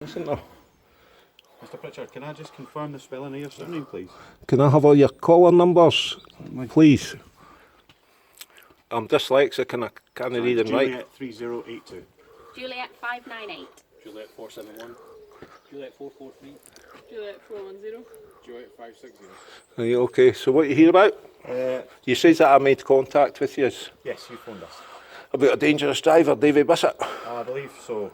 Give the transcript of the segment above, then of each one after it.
Isn't there? Mr. Pritchard, can I just confirm the spelling of your surname, please? Can I have all your caller numbers, please? I'm dyslexic and I can't read and write. Juliet 3082. Juliet 598. Juliet 471. Juliet 443. Juliet 410. Juliet 560. Are you okay? So what you hear about? You said that I made contact with you Yes, you phoned us. about a dangerous driver, David Bisset. I believe so,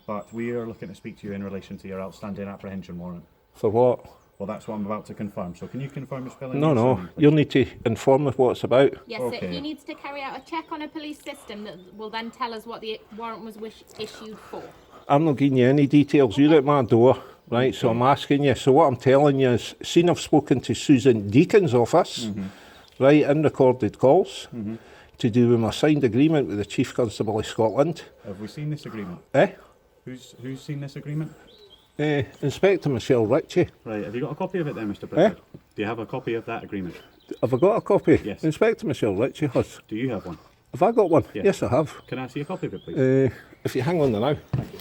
but we are looking to speak to you in relation to your outstanding apprehension warrant. For what? Well, that's what I'm about to confirm. So can you confirm your spelling? No, of your no. surname, please? You'll need to inform us what it's about. Yes, Okay. so he needs to carry out a check on a police system that will then tell us what the warrant was issued for. I'm not giving you any details. You're at my door, right? So I'm asking you. So what I'm telling you is, seeing I've spoken to Susan Deacon's office, right, in recorded calls, to do with my signed agreement with the Chief Constable of Scotland. Have we seen this agreement? Eh? Who's seen this agreement? Inspector Michelle Ritchie. Right, have you got a copy of it then, Mr. Pritchard? Do you have a copy of that agreement? Have I got a copy? Yes. Inspector Michelle Ritchie has. Do you have one? Have I got one? Yes. Yes, I have. Can I see a copy of it, please? If you hang on there now. Thank you.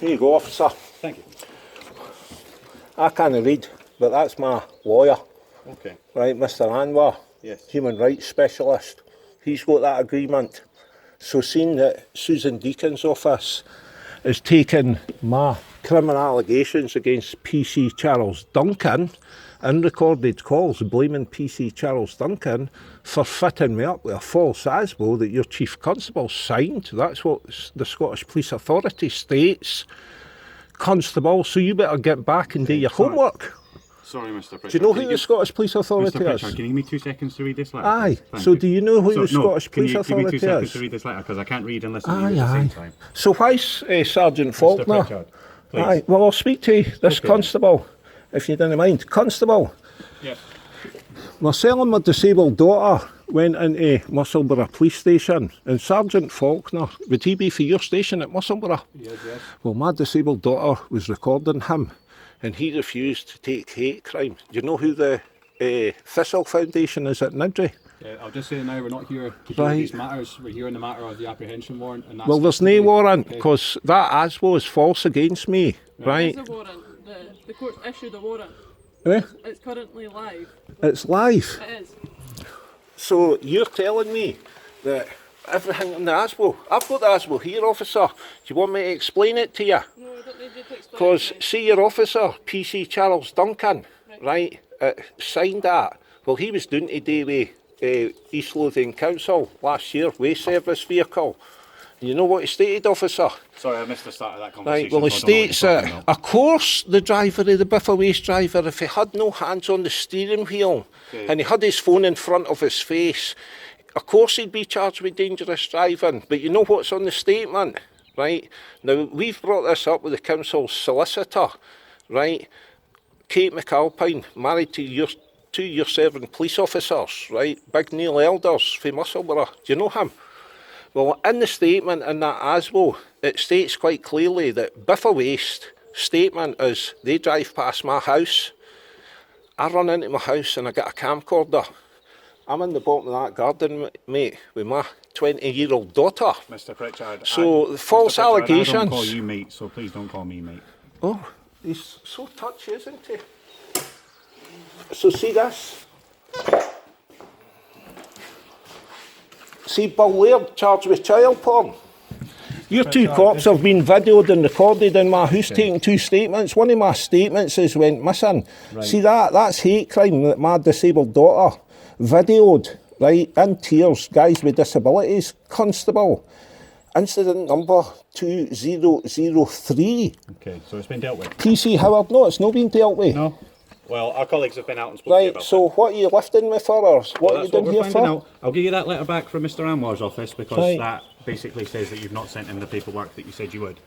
Here you go, officer. Thank you. I can't read, but that's my lawyer, Okay. right, Mr. Anwar, Yes. human rights specialist. He's got that agreement. So seeing that Susan Deacon's office is taking my criminal allegations against PC Charles Duncan in recorded calls, blaming PC Charles Duncan for fitting me up with a false ASBO that your Chief Constable signed. That's what the Scottish Police Authority states. Constable, so you better get back and do your sorry. homework. Sorry, Mr. Pritchard. Do you know Can who the Scottish Police Authority Mr. is? Pritchard, can you give me 2 seconds to read this letter? Aye. Thank So you. do you know who the No, Scottish can Police you give me 2 Authority seconds is? to read this letter, because I can't read and listen to you Aye, at the aye. same time. So why's Sergeant Faulkner? Pritchard, please. Aye. Well, I'll speak to this Okay. constable, if you don't mind. Constable, Yes. myself and my disabled daughter went into Musselburgh Police Station, and Sergeant Faulkner, would he be for your station at Musselburgh? Yes, yes. Well, my disabled daughter was recording him, and he refused to take hate crime. Do you know who the Thistle Foundation is at Nidri? I'll just say now we're not here to hear Right. these matters. We're here in the matter of the apprehension warrant. And that's Well, there's no warrant, Okay. because that ASBO is false against me, right? There's a warrant. The court's issued a warrant. Eh? It's currently live. It's live. It is. So you're telling me that everything in the ASBO, I've got the ASBO here, officer. Do you want me to explain it to you? No, I don't need you to explain. Because it. see your officer, PC Charles Duncan, right, signed that. Well, he was doing today with East Lothian Council last year, waste service vehicle. You know what he stated, officer? Sorry, I missed the start of that conversation. Right, well, he so I don't know what states you're that, talking about. of course, the driver of the Biffa Waste driver, if he had no hands on the steering wheel and he had his phone in front of his face, of course he'd be charged with dangerous driving. But you know what's on the statement, right? Now, we've brought this up with the council's solicitor, right? Kate McAlpine, married to two year serving police officers, right? Big Neil Elders from Musselburgh. Do you know him? Well, in the statement in that ASBO, it states quite clearly that Biffa Waste statement is they drive past my house. I run into my house and I get a camcorder. I'm in the bottom of that garden, mate, with my 20-year-old daughter. Mr. Pritchard. So, Mr. false Pritchard, I don't allegations. call you mate, so please don't call me mate. Oh, he's so touchy, isn't he? So see this? See Bill Laird charged with child porn. Your two cops have been videoed and recorded in my house taking 2 statements. One of my statements is went missing. Right. See that's hate crime that my disabled daughter videoed, right, in tears, guys with disabilities, constable. Incident number 2003. Okay, so it's been dealt with. PC Howard, no, it's not been dealt with. No? Well, our colleagues have been out and spoken to you Right, about so what are you lifting me for, or what Well, are you that's what doing we're here finding for? out. I'll give you that letter back from Mr. Anwar's office, because Right. that basically says that you've not sent in the paperwork that you said you would.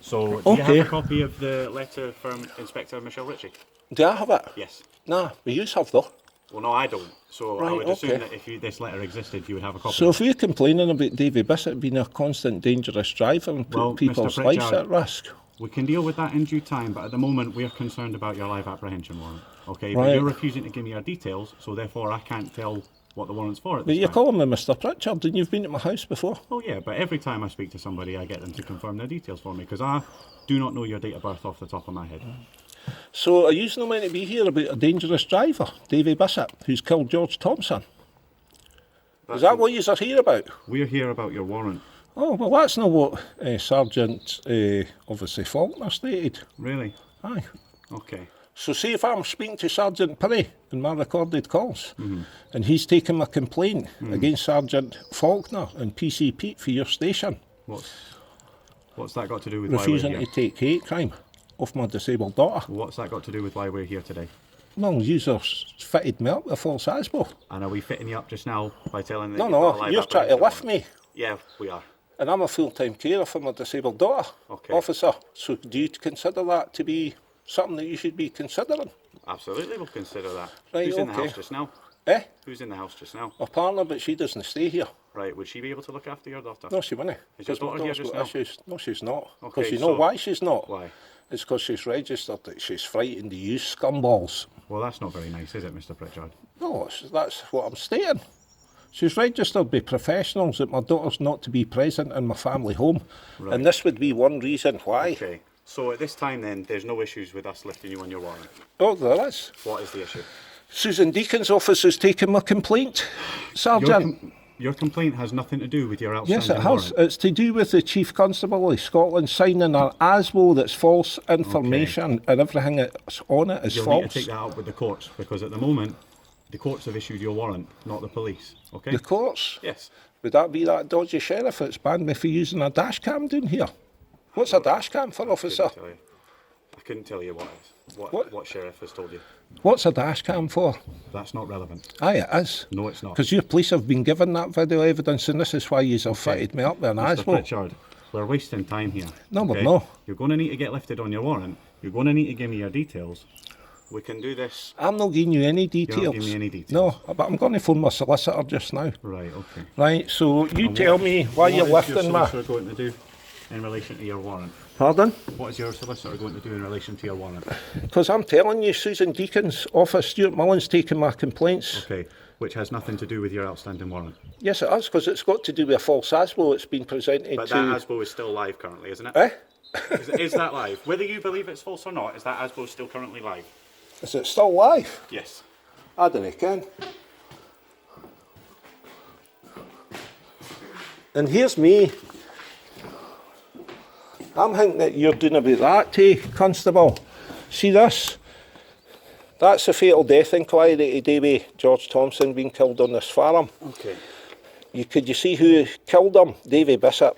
So, do you Okay. have a copy of the letter from Inspector Michelle Ritchie? Do I have it? Yes. Nah, we use have though. Well, no, I don't. So I Right, would assume okay. that if this letter existed, you would have a copy. So if you're complaining about David Bisset being a constant dangerous driver and putting Well, people's Mr. lives Pritchard, at risk, we can deal with that in due time, but at the moment we're concerned about your live apprehension warrant. Okay, but Right. you're refusing to give me your details, so therefore I can't tell what the warrant's for at But this you're time. calling me Mr. Pritchard, and you've been at my house before. Oh yeah, but every time I speak to somebody, I get them to confirm their details for me, because I do not know your date of birth off the top of my head. So are you not meant to be here about a dangerous driver, D Bisset, who's killed George Thompson? Is that what you are here about? We're here about your warrant. Oh, well, that's not what Sergeant, obviously, Faulkner stated. Really? Aye. Okay. So see if I'm speaking to Sergeant Perry in my recorded calls, and he's taking my complaint against Sergeant Faulkner and PC Pete for your station, What's that got to do with why we're refusing here? to take hate crime off my disabled daughter. What's that got to do with why we're here today? Well, you fitted me up with a false ASBO. And are we fitting you up just now by telling that No, you've got a no, live you're trying to apprehension lift warrant? me, Yeah, we are. and I'm a full-time carer for my disabled daughter, Okay. officer. So do you consider that to be something that you should be considering? Absolutely, we'll consider that. Right, Who's in the okay. house just now? Eh? Who's in the house just now? My partner, but she doesn't stay here. Right, would she be able to look after your daughter? No, she wouldn't. Is your Because my daughter here daughter's just got now? issues. No, she's not. Okay, Because you know so- why she's not? Why? It's because she's registered that she's frightened to use scumballs. Well, that's not very nice, is it, Mr. Pritchard? No, that's what I'm stating. She's registered by professionals that my daughter's not to be present in my family home. Right. And this would be one reason why. Okay. So at this time then, there's no issues with us lifting you on your warrant. Oh, there is. What is the issue? Susan Deacon's office has taken my complaint, Sergeant. Your complaint has nothing to do with your outstanding Yes, it has. warrant. It's to do with the Chief Constable of Scotland signing an ASBO that's false information, and everything that's on it is You'll false. need to take that up with the courts, because at the moment, the courts have issued your warrant, not the police. Okay? The courts? Yes. Would that be that dodgy sheriff that's banned me for using a dash cam down here? What's a dash cam for, officer? I couldn't tell you what it is. What? What sheriff has told you? What's a dash cam for? That's not relevant. Aye, it is. No, it's not. Because your police have been given that video evidence, and this is why you have fitted me up with an Mr. ASBO. Pritchard, we're wasting time here. No, we're not. You're going to need to get lifted on your warrant. You're going to need to give me your details. We can do this. I'm not giving you any details. You're not giving me any details. No, but I'm going to phone my solicitor just now. Right, okay. Right, so you tell me why you're What is lifting your me. solicitor going to do in relation to your warrant? Pardon? What is your solicitor going to do in relation to your warrant? Because I'm telling you, Susan Deacon's office, Stuart Mullen's taking my complaints. Okay, which has nothing to do with your outstanding warrant. Yes, it is, because it's got to do with a false ASBO that's been presented But to... that ASBO is still live currently, isn't it? Eh? Is that live? Whether you believe it's false or not, is that ASBO still currently live? Is it still live? Yes. I don't know, Ken. And here's me. I'm thinking that you're doing about that too, Constable. See this? That's a fatal death inquiry today with George Thompson being killed on this farm. Okay. Could you see who killed him? D Bisset.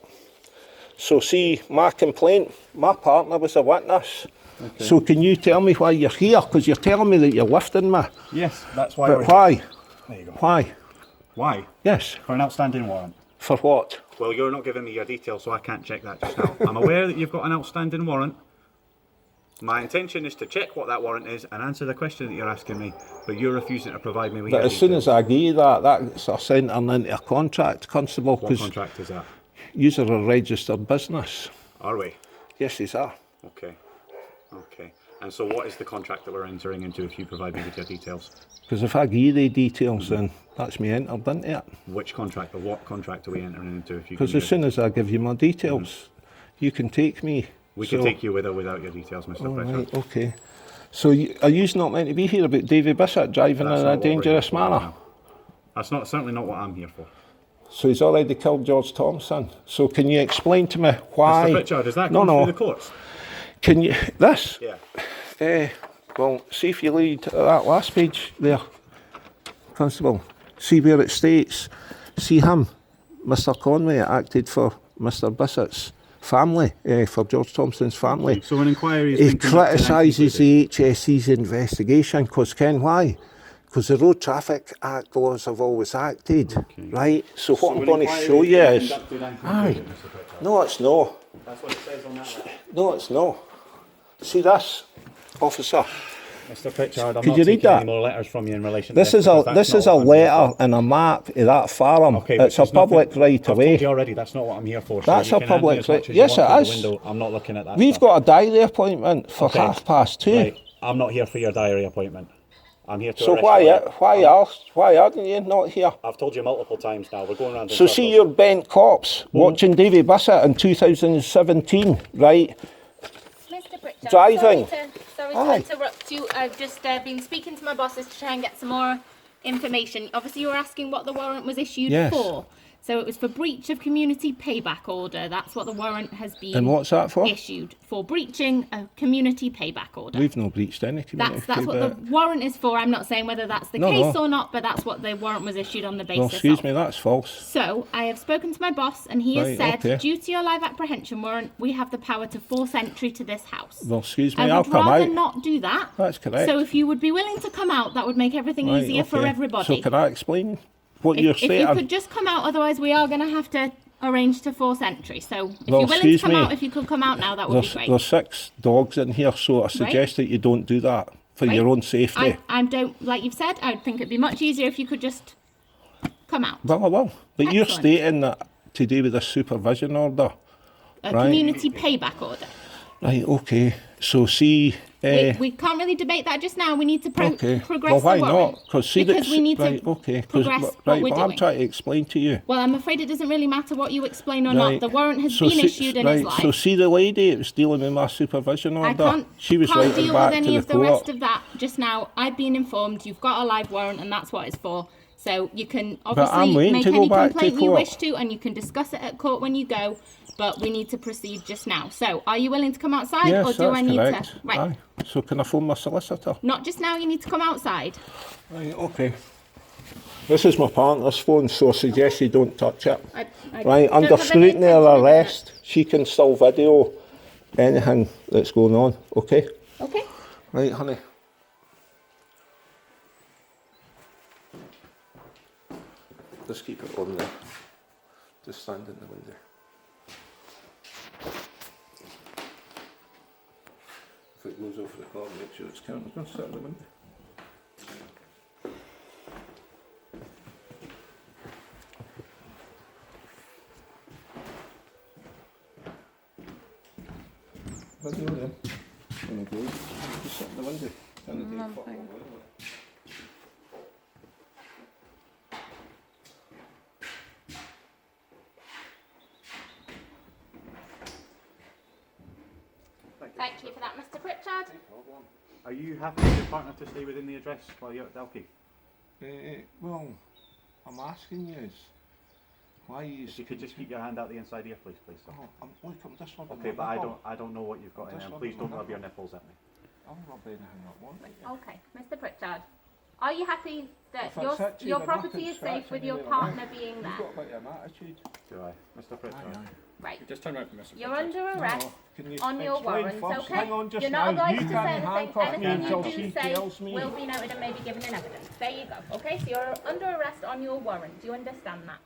So see, my complaint, my partner was a witness. Okay. So can you tell me why you're here? Because you're telling me that you're lifting me. Yes, that's why But why? There you go. Why? Why? Yes. For an outstanding warrant. For what? Well, you're not giving me your details, so I can't check that just now. I'm aware that you've got an outstanding warrant. My intention is to check what that warrant is and answer the question that you're asking me, but you're refusing to provide me with But your as soon details. as I give you that, that's a centering into a contract, Constable, What because contract is that? you are a registered business. Are we? Yes, you are. Okay. Okay. And so what is the contract that we're entering into if you provide me with your details? Because if I give you the details, then that's me entered into it. Which contract or what contract are we entering into if you Because give as me soon as I give you my details, you can take me. We can take you with or without your details, Mr. All Pritchard. right, okay. So are you not meant to be here about Davy Bisset driving That's in not a what we're dangerous here for manner? now. That's certainly not what I'm here for. So he's already killed George Thompson. So can you explain to me why? Mr. Pritchard, has that No, gone no. through the courts? Can you this? Yeah. Well, see if you lead to that last page there, Constable. See where it states. See him, Mr. Conway, acted for Mr. Bisset's family, for George Thompson's family. Okay, so an inquiry has He been conducted and criticises concluded. the HSE's investigation, because Ken, why? Because the Road Traffic Act laws have always acted, right? So what I'm going to show you is... Aye. No, it's no. That's what it says on that letter. No, it's no. See this, officer? Mr. Pritchard, I'm Could not you read taking any that? more letters from you in relation This to is because a that's this is not a what I'm here letter for. and a map of that farm. Okay, but It's a there's nothing- public right I've away. told you already, that's not what I'm here for. That's so a you can hand me public as much right- as yes, you it want is. through the window. I'm not looking at that We've stuff. got a diary appointment for Okay. 2:30. Right, I'm not here for your diary appointment. I'm here to So arrest why you. why aren't you not here? I've told you multiple times now. We're going around in So see circles. your bent cops watching D Bisset in 2017, right? Mr. Pritchard, Driving. sorry Aye. to interrupt you. I've just been speaking to my bosses to try and get some more information. Obviously, you were asking what the warrant was issued Yes. for. So it was for breach of community payback order. That's what the warrant has been And what's that for? issued for, breaching a community payback order. We've not breached any community That's what the payback. warrant is for. I'm not saying whether that's the No, case no. or not, but that's what the warrant was issued on the basis Well, excuse of. me, that's false. So, I have spoken to my boss, and he has Right, said, okay. due to your live apprehension warrant, we have the power to force entry to this house. Well, excuse me, I I'll would come rather out. not do that. That's correct. So, if you would be willing to come out, that would make everything Right, easier for okay. everybody. So can I explain what you're if you saying? could just come out, otherwise we are going to have to arrange to force entry. So, if Well, you're willing to excuse come me. out, if you could come out now, that would be great. There's 6 dogs in here, so I suggest that you don't do that for Right. your own safety. I don't, like you've said, I would think it'd be much easier if you could just come out. Well, I will. But you're Excellent. stating that to do with the supervision order. A Right. community payback order. Right, okay. So see... We can't really debate that just now. We need to okay. progress Well, why the warrant. not? Because see because we need right, to okay. 'Cause progress right, what we're but I'm doing. trying to explain to you. Well, I'm afraid it doesn't really matter what you explain or Right. not. The warrant has So been see- issued and is right, live. So see the lady that was dealing with my supervision order? I can't, she was can't writing deal back with any to of the the court. rest of that just now. I've been informed you've got a live warrant and that's what it's for. So you can I'm obviously waiting make to go any back to complaint you court. wish to, and you can discuss it at court when you go. But we need to proceed just now. So are you willing to come outside, Yes, or do that's I need correct. to? Right. Aye. So can I phone my solicitor? Not just now. You need to come outside. Right, okay. This is my partner's phone, so I suggest you don't touch it. I Right, don't under have any scrutiny intention or of doing arrest, she can still video anything that's going on, okay? it. Okay. Right, honey. Just keep it on there. Just stand in the window. If it goes over the car, make sure it's counted. Go sit in the window. Video then. When it goes, just sit in the window. Turn the tape up. Thank you for that, Mr. Pritchard. Are you happy with your partner to stay within the address while you're at Dalkey? Well, I'm asking you, why you... If you could just keep your hand out the inside ear, please, sir. Oh, look, I'm just rubbing Okay, my but nipple. I don't know what you've got in Just there. Please rubbing don't my rub your nipple. nipples at me. I'll rub anything I want. Okay, Mr. Pritchard, are you happy that If it's hit you, your then I property can is scratch safe with your anywhere I partner want. being You've there? got a bit of an attitude. Do I? Mr. Pritchard? Right. Just turn around for Mr. You're Pritchard. under arrest Can you on your explain warrant, first? okay? Hang on just You're not now. obliged You to can't say anything. handcuff me Anything until you she do say tells me. will be noted and may be given in evidence. There you go. Okay, so you're under arrest on your warrant. Do you understand that?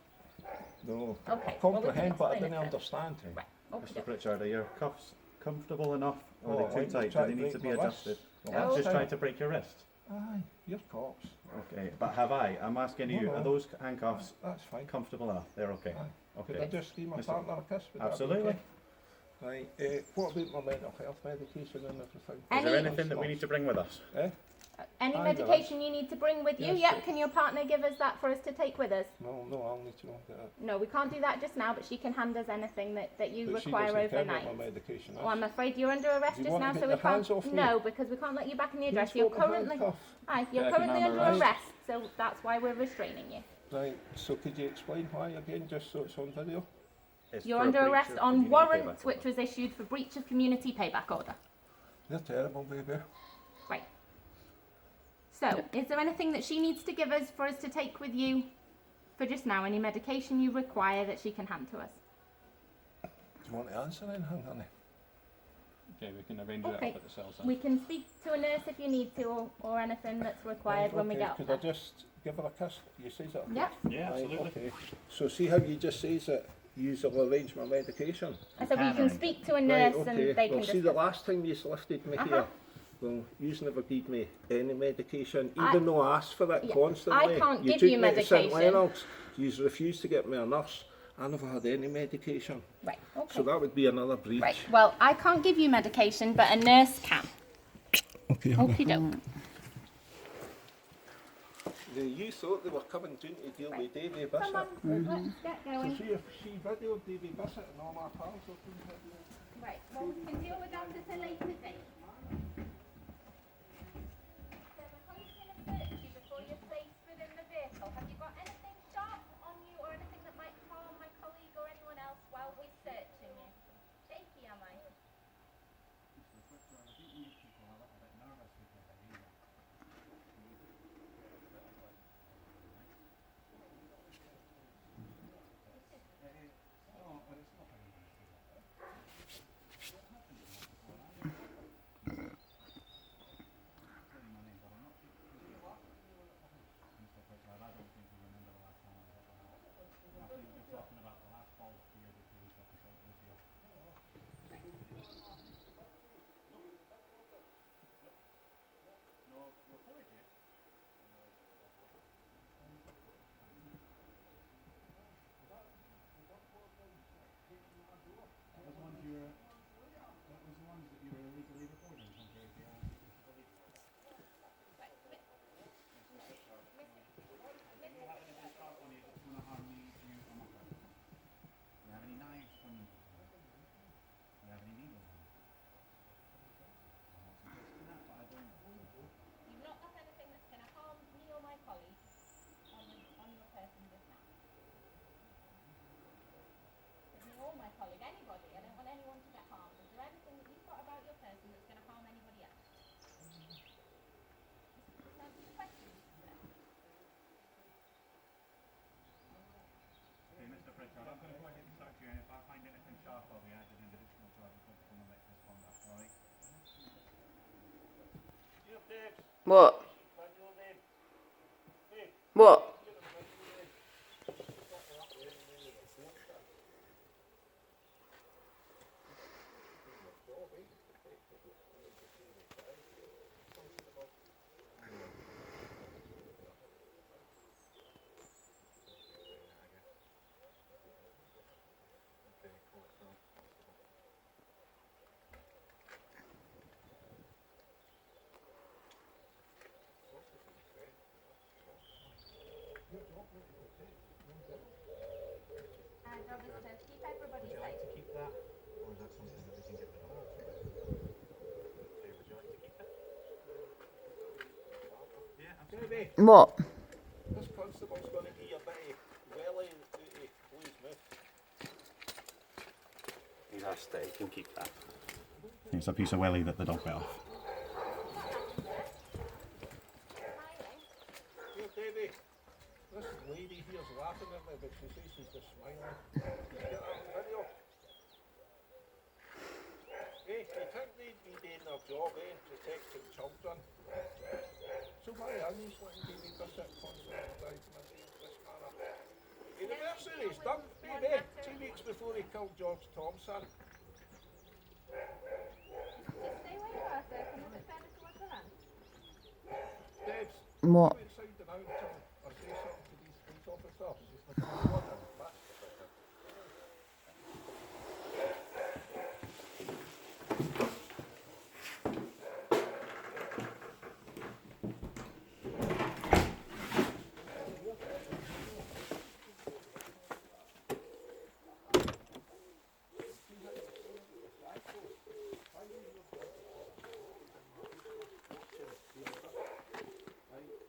No. Okay, well, we can Comprehend, but I explain didn't it then. understand. Right. Okay. Mr. Pritchard, are your cuffs comfortable enough? Or Oh, are they like too tight? try Do to they need to break be my wrist? adjusted? Well, Oh. Just that's trying to break your wrist. Aye, you're cops. Okay, but have I? I'm asking you, No, are no. those handcuffs That's fine. comfortable enough? They're okay. Could I Okay. just give my Mr. partner a kiss? Would that be Absolutely. okay? Right, what about my mental health medication and everything? Is there Any- anything that we need to bring with us? Eh? Any Aye, medication you need to bring with you? Yes, Yep. sir. Can your partner give us that for us to take with us? No, I'll need to know that. No, we can't do that just now, but she can hand us anything that you But she require doesn't tell me overnight. what my medication is. Well, I'm afraid you're under arrest Do you just want to now, get so we your hands can't. off me? No, because we can't let you back in the address. Who's You're got the currently, handcuff? you're Yeah, currently can under arrest. arrest, so that's why we're restraining you. Right, so could you explain why again, just so it's on video? It's You're for a under breach arrest of on community warrant, payback which order. was issued for breach of community payback order. You're terrible, baby. Right. So, is there anything that she needs to give us for us to take with you for just now? Any medication you require that she can hand to us? Do you want to answer anything, honey? Okay, we can arrange that Okay. up at the cells then. We can speak to a nurse if you need to, or anything that's required Right, when we okay, get up could there. I just give her a kiss? You say that? Yeah. Yeah, Right, absolutely. okay. So see how you just says that you will arrange my medication? I said we can can arrange speak to a Right, nurse okay. and they Well, can see, the discuss. last time you lifted me Uh-huh. here, well, you never gave me any medication, I- even though I asked for it Yeah, constantly. I can't give took you me to St. medication. Leonard's, you refused to get me a nurse. I never had any medication. Right, okay. So that would be another breach. Right, well, I can't give you medication, but a nurse can. Okay. Okie doke. You thought they were coming down to deal with Davy Bisset. Come on, let's get So going. see if she videoed Davy Bisset and all my pals have been videoed. Right, well, we can deal with that at a later date. So we're going to search you before you're placed within the vehicle. Have you got anything sharp on you or anything that might harm my colleague or anyone else while we're searching you? Shaky, am I? You've not got anything that's going to harm me or my colleague on your person just now. Me or my colleague, anybody. I don't want anyone to get harmed. Is there anything that you've got about your person that's going to harm anybody else? Just answer the question. Okay, Mr. Pritchard, I'm going to go ahead and search you, and if I find anything sharp, I'll be added an additional charge of come and make this conduct, alright? What? What? And obviously, to keep everybody safe. To keep that, or is that something that we can get rid of? Okay, would you like to keep it? Yeah, absolutely. What? This constable's going to be a bit welly out of Blue's mouth. He's asked that he can keep that. It's a piece of welly that the dog bit off. Here, Davy, this lady here's laughing at me, but she says she's just smiling. Did you get that on video? Hey, you think they'd be doing their job, protecting children? So why are you letting Davy Bisset constantly drive in a dangerous manner? Anniversary's done, Davy, 2 weeks before he killed George Thompson. Just stay where you are, sir. Come a bit further towards the land. Debs, What? go outside and out till I say something to these police officers. That's the problem.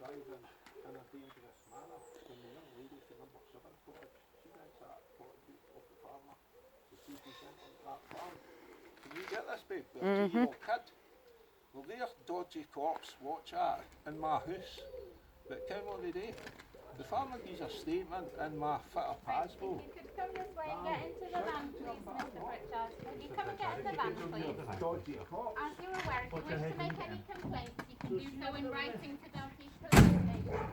Driving in a dangerous manner when the young lady from number 7 cottage, she rents that cottage off the farmer to see if he's sent on that farm. Can you get this, babe? The 2-year-old kid. Well, their dodgy cops watch that in my house. But come on the day, the farmer gives a statement in my fit of ASBO. If you could come this way and get into the van, please, Mr. Pritchard. If you come and get in the van, please. Dodgy cops. As you're aware, if you wish to make any complaints, you can do so in writing to Dalkeith Police Station.